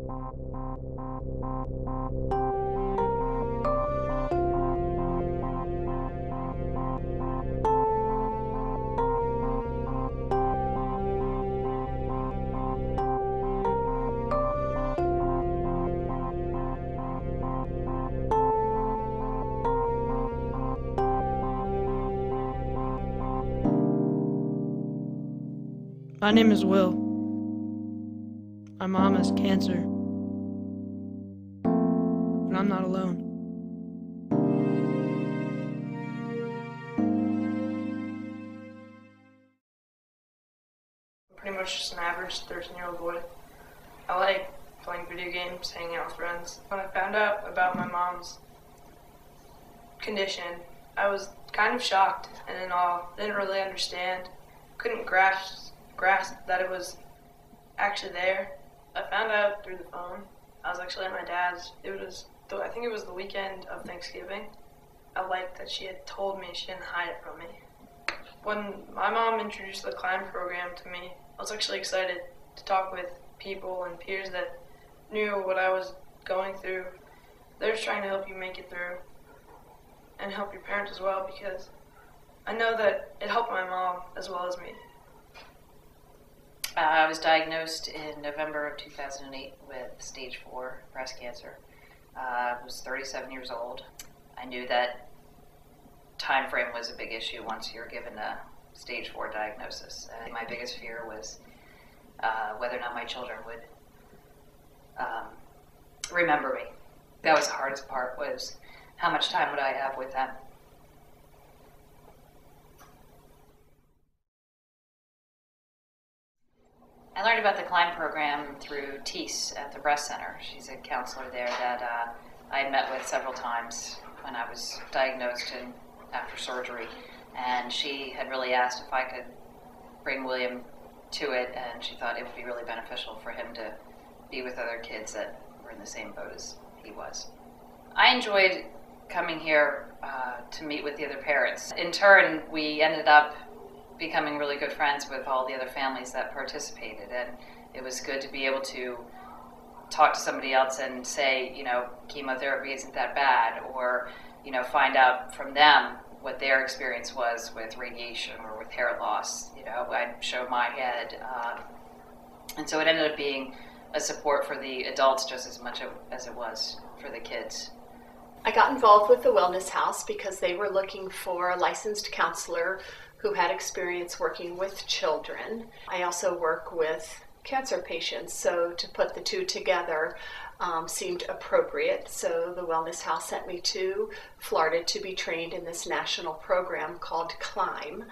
My name is Will. My mom has cancer, but I'm not alone. I'm pretty much just an average 13-year-old boy. I like playing video games, hanging out with friends. When I found out about my mom's condition, I was kind of shocked and in awe. Didn't really understand, couldn't grasp that it was actually there. I found out through the phone. I was actually at my dad's. I think it was the weekend of Thanksgiving. I liked that she had told me, she didn't hide it from me. When my mom introduced the Climb program to me, I was actually excited to talk with people and peers that knew what I was going through. They're just trying to help you make it through and help your parents as well, because I know that it helped my mom as well as me. I was diagnosed in November of 2008 with stage 4 breast cancer. I was 37 years old. I knew that time frame was a big issue once you're given a stage 4 diagnosis. And my biggest fear was whether or not my children would remember me. That was the hardest part, was how much time would I have with them. I learned about the Climb program through Teese at the Breast Center. She's a counselor there that I had met with several times when I was diagnosed and after surgery. And she had really asked if I could bring William to it, and she thought it would be really beneficial for him to be with other kids that were in the same boat as he was. I enjoyed coming here to meet with the other parents. In turn, we ended up becoming really good friends with all the other families that participated, and it was good to be able to talk to somebody else and say, chemotherapy isn't that bad, or, find out from them what their experience was with radiation or with hair loss. I'd show my head, and so it ended up being a support for the adults just as much as it was for the kids. I got involved with the Wellness House because they were looking for a licensed counselor who had experience working with children. I also work with cancer patients, so to put the two together seemed appropriate. So the Wellness House sent me to Florida to be trained in this national program called Climb.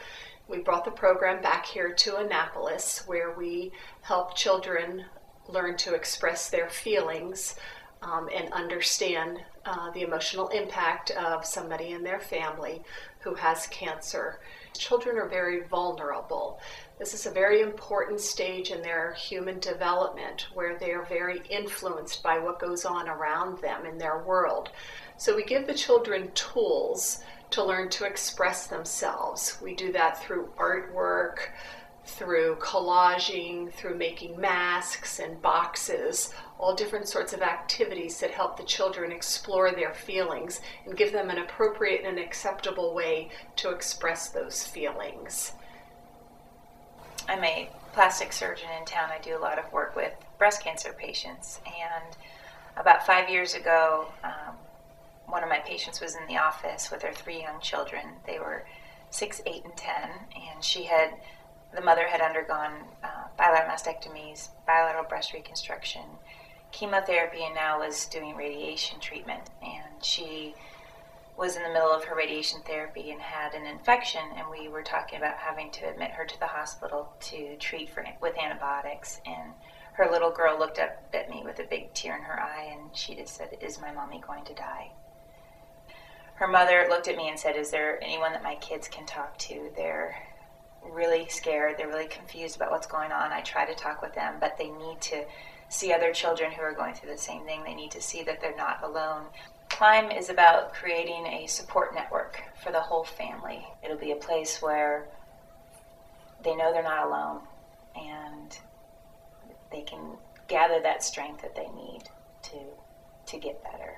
We brought the program back here to Annapolis, where we help children learn to express their feelings and understand the emotional impact of somebody in their family who has cancer. Children are very vulnerable. This is a very important stage in their human development where they are very influenced by what goes on around them in their world. So we give the children tools to learn to express themselves. We do that through artwork, through collaging, through making masks and boxes, all different sorts of activities that help the children explore their feelings and give them an appropriate and acceptable way to express those feelings. I'm a plastic surgeon in town. I do a lot of work with breast cancer patients, and about 5 years ago, one of my patients was in the office with her 3 young children. They were 6, 8, and 10, and the mother had undergone bilateral mastectomies, bilateral breast reconstruction, chemotherapy, and now was doing radiation treatment. And she was in the middle of her radiation therapy and had an infection, and we were talking about having to admit her to the hospital to treat with antibiotics. And her little girl looked up at me with a big tear in her eye, and she just said, "Is my mommy going to die?" Her mother looked at me and said, "Is there anyone that my kids can talk to? They're really scared. They're really confused about what's going on. I try to talk with them, but they need to see other children who are going through the same thing. They need to see that they're not alone." Climb is about creating a support network for the whole family. It'll be a place where they know they're not alone, and they can gather that strength that they need to get better.